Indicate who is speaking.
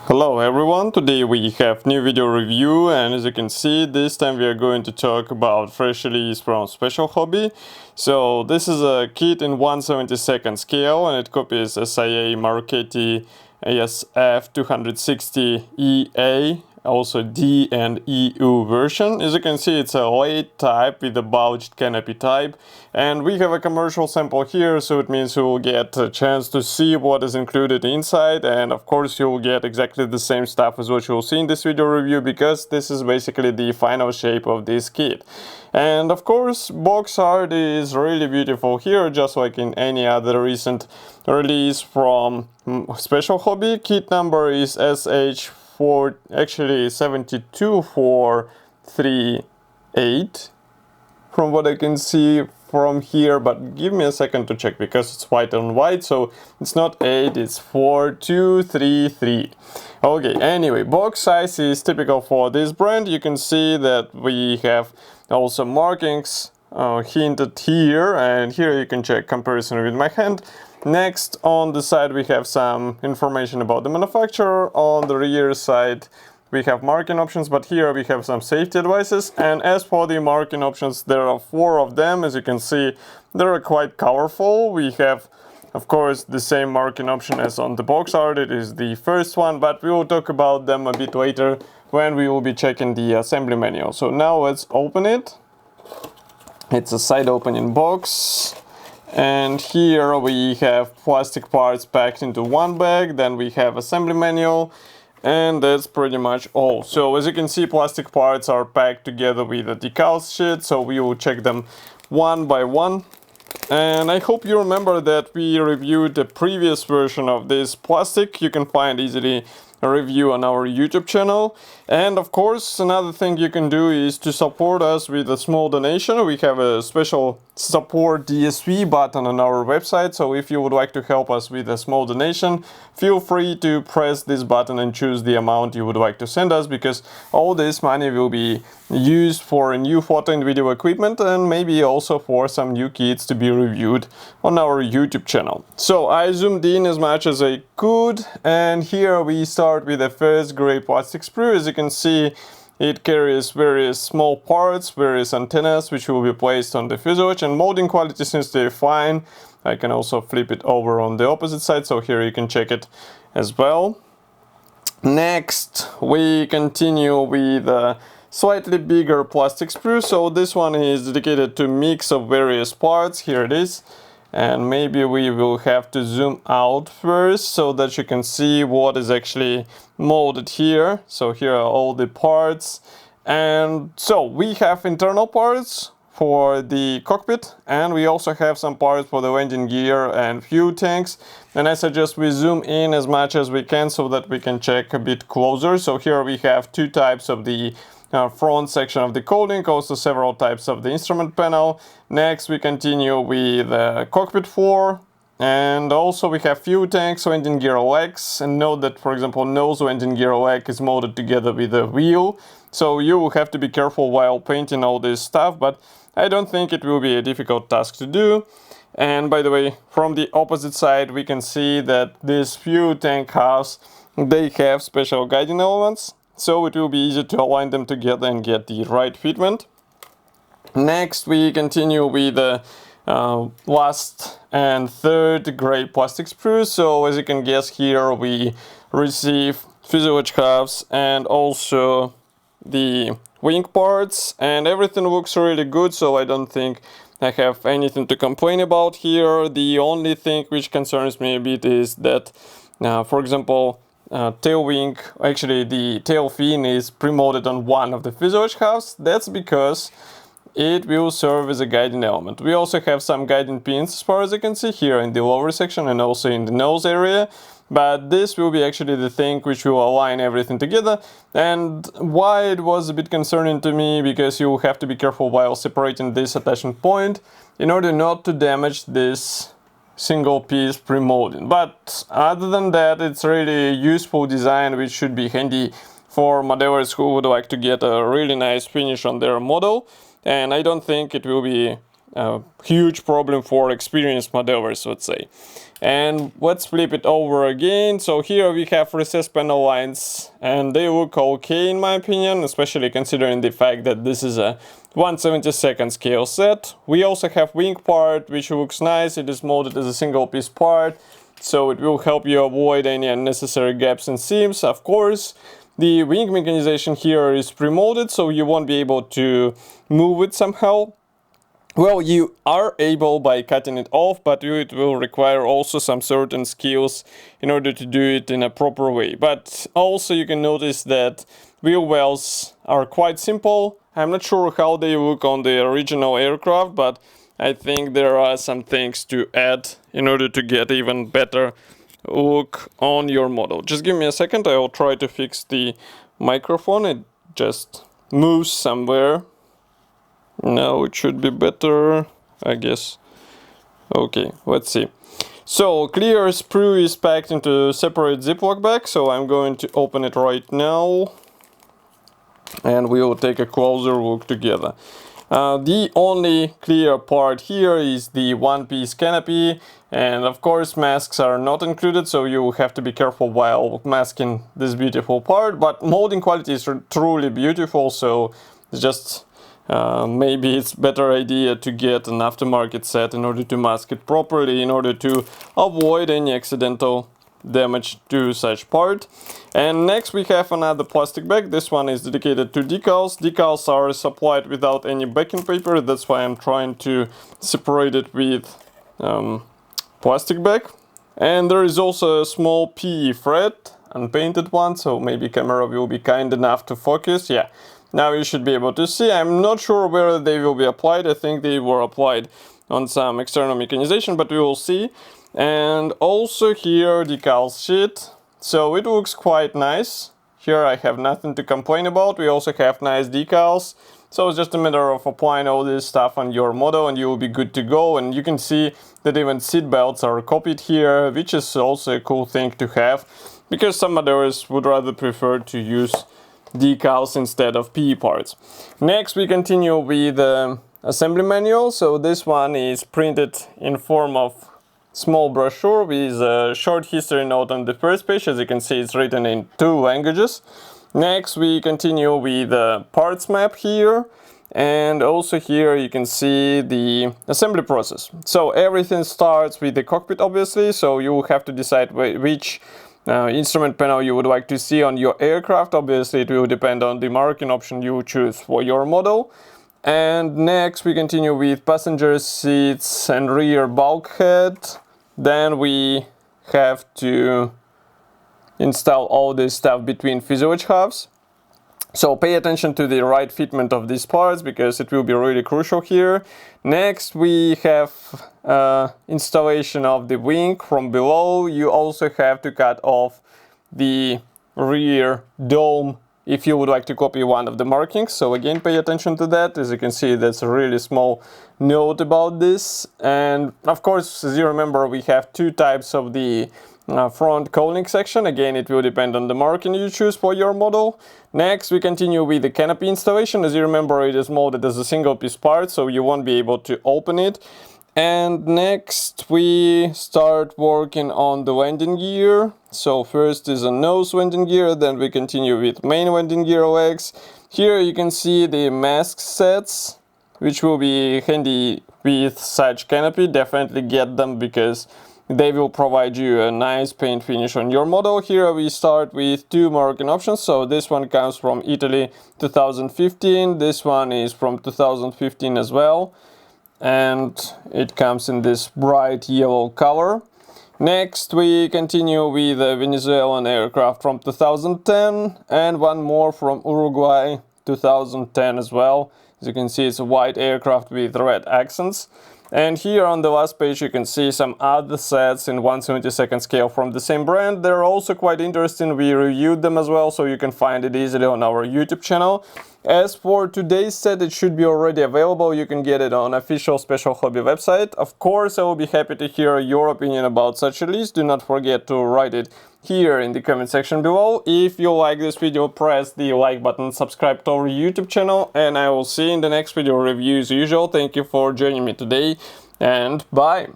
Speaker 1: Hello everyone, today we have new video review, and as you can see, this time we are going to talk about fresh release from Special Hobby. So this is a kit in 1/72 scale and it copies SIAI Marchetti SF-260EA, also D and EU version. As you can see, it's a late type with a bulged canopy type, and we have a commercial sample here, so it means you will get a chance to see what is included inside, and of course you will get exactly the same stuff as what you will see in this video review, because this is basically the final shape of this kit. And of course, box art is really beautiful here, just like in any other recent release from Special Hobby. Kit number is SH72433 from what I can see from here, but give me a second to check because it's white on white, so it's not 8, it's 4233. Okay, anyway, box size is typical for this brand. You can see that we have also markings hinted here, and here you can check comparison with my hand. Next, on the side we have some information about the manufacturer. On the rear side we have marking options, but here we have some safety advices. And as for the marking options, there are 4 of them. As you can see, they're quite colorful. We have, of course, the same marking option as on the box art. It is the first one, but we will talk about them a bit later when we will be checking the assembly manual. So now let's open it. It's a side opening box. And here we have plastic parts packed into one bag, then we have assembly manual, and that's pretty much all. So as you can see, plastic parts are packed together with a decal sheet, so we will check them one by one. And I hope you remember that we reviewed the previous version of this plastic. You can find easily a review on our YouTube channel. And of course, another thing you can do is to support us with a small donation. We have a special support DSV button on our website, so if you would like to help us with a small donation, feel free to press this button and choose the amount you would like to send us, because all this money will be used for a new photo and video equipment, and maybe also for some new kits to be reviewed on our YouTube channel. So I zoomed in as much as I could, and here we start with the first gray plastic sprue. As you can see, it carries various small parts, various antennas, which will be placed on the fuselage, and molding quality seems to be fine. I can also flip it over on the opposite side, so here you can check it as well. Next, we continue with a slightly bigger plastic sprue. So this one is dedicated to mix of various parts. Here it is. And maybe we will have to zoom out first so that you can see what is actually molded here. So here are all the parts. And so we have internal parts for the cockpit, and we also have some parts for the landing gear and fuel tanks. And I suggest we zoom in as much as we can so that we can check a bit closer. So here we have 2 types of the front section of the coding, also several types of the instrument panel. Next we continue with the cockpit floor, and also we have fuel tanks, landing gear legs, and note that, for example, nose landing gear leg is molded together with the wheel, so you will have to be careful while painting all this stuff, but I don't think it will be a difficult task to do. And by the way, from the opposite side we can see that this fuel tank house, they have special guiding elements, so it will be easy to align them together and get the right fitment. Next we continue with the last and third gray plastic sprue. So as you can guess, here we receive fuselage halves and also the wing parts, and everything looks really good, so I don't think I have anything to complain about here. The only thing which concerns me a bit is that, for example, tail wing, actually the tail fin is pre-molded on one of the fuselage halves. That's because it will serve as a guiding element. We also have some guiding pins, as far as you can see here in the lower section and also in the nose area, but this will be actually the thing which will align everything together. And why it was a bit concerning to me, because you have to be careful while separating this attachment point in order not to damage this single piece pre-molding. But other than that, it's really a useful design which should be handy for modelers who would like to get a really nice finish on their model. And I don't think it will be a huge problem for experienced modelers, let's say. And let's flip it over again. So here we have recessed panel lines, and they look okay in my opinion, especially considering the fact that this is a 1/72 scale set. We also have wing part, which looks nice. It is molded as a single piece part, so it will help you avoid any unnecessary gaps and seams. Of course, the wing mechanization here is pre-molded, so you won't be able to move it somehow. Well, you are able by cutting it off, but it will require also some certain skills in order to do it in a proper way. But also you can notice that wheel wells are quite simple. I'm not sure how they look on the original aircraft, but I think there are some things to add in order to get even better look on your model. Just give me a second, I will try to fix the microphone. It just moves somewhere. Now it should be better, I guess. Okay, let's see. So clear sprue is packed into separate Ziploc bag, so I'm going to open it right now and we will take a closer look together. The only clear part here is the one-piece canopy, and of course masks are not included, so you have to be careful while masking this beautiful part, but molding quality is truly beautiful, so it's just maybe it's better idea to get an aftermarket set in order to mask it properly, in order to avoid any accidental damage to such part. And next we have another plastic bag. This one is dedicated to decals. Decals are supplied without any backing paper, that's why I'm trying to separate it with plastic bag. And there is also a small PE thread, unpainted one, so maybe camera will be kind enough to focus. Yeah, now you should be able to see. I'm not sure where they will be applied. I think they were applied on some external mechanization, but we will see. And also here decal sheet, so it looks quite nice. Here I have nothing to complain about. We also have nice decals, so it's just a matter of applying all this stuff on your model and you will be good to go. And you can see that even seat belts are copied here, which is also a cool thing to have, because some modelers would rather prefer to use decals instead of PE parts. Next we continue with the assembly manual. So this one is printed in form of small brochure with a short history note on the first page. As you can see, it's written in 2 languages. Next we continue with the parts map here, and also here you can see the assembly process. So everything starts with the cockpit, obviously, so you will have to decide which instrument panel you would like to see on your aircraft. Obviously it will depend on the marking option you choose for your model. And next we continue with passenger seats and rear bulkhead. Then we have to install all this stuff between fuselage halves. So pay attention to the right fitment of these parts, because it will be really crucial here. Next we have installation of the wing from below. You also have to cut off the rear dome if you would like to copy one of the markings. So again, pay attention to that. As you can see, that's a really small note about this. And of course, as you remember, we have 2 types of the front cowling section. Again, it will depend on the marking you choose for your model. Next we continue with the canopy installation. As you remember, it is molded as a single piece part, so you won't be able to open it. And next we start working on the landing gear. So first is a nose landing gear, then we continue with main landing gear legs. Here you can see the mask sets, which will be handy with such canopy. Definitely get them, because they will provide you a nice paint finish on your model. Here we start with 2 marking options. So this one comes from Italy 2015, this one is from 2015 as well, and it comes in this bright yellow color. Next we continue with the Venezuelan Aircraft from 2010, and one more from Uruguay 2010 as well. As you can see, it's a white aircraft with red accents. And here on the last page you can see some other sets in 1/72 scale from the same brand. They're also quite interesting. We reviewed them as well, so you can find it easily on our YouTube channel. As for today's set, it should be already available. You can get it on official Special Hobby website. Of course, I will be happy to hear your opinion about such a list. Do not forget to write it here in the comment section below. If you like this video, press the like button, subscribe to our YouTube channel, and I will see you in the next video review as usual. Thank you for joining me today, and bye!